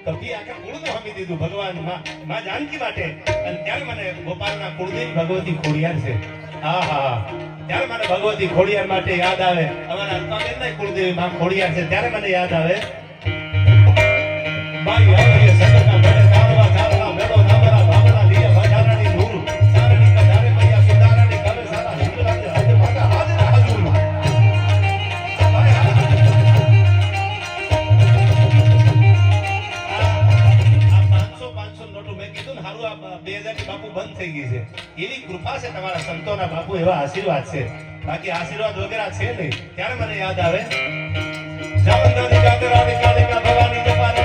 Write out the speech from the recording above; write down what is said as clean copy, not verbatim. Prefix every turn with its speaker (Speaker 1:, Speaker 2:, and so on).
Speaker 1: કભી આખા કુળને હમી દીધું ભગવાન માં જાનકી માટે. અને ત્યારે મને ગોપાલના કુળદેવી ભગવતી ખોડિયાર છે. આહા, ત્યારે મને ભગવતી ખોડિયાર માટે યાદ આવે. અમારા અલ્પાબેનના કુળદેવી માં ખોડિયાર છે. ત્યારે મને યાદ આવે મારી આવે સગના ભલે તારવા તારવા મેળો નામરા ભાવના લીએ વધારાની નૂર સારણી કધારે મૈયા સુધારાની કરે સારા હિંદરાજે હદ માતા હાજર હાજર. બાપુ બંધ થઈ ગઈ છે. એવી કૃપા છે તમારા સંતોના બાપુ, એવા આશીર્વાદ છે. બાકી આશીર્વાદ વગેરે છે નહીં. ત્યારે મને યાદ આવે જામનગરની જાતરાની કાલિકા ભવાની જપાની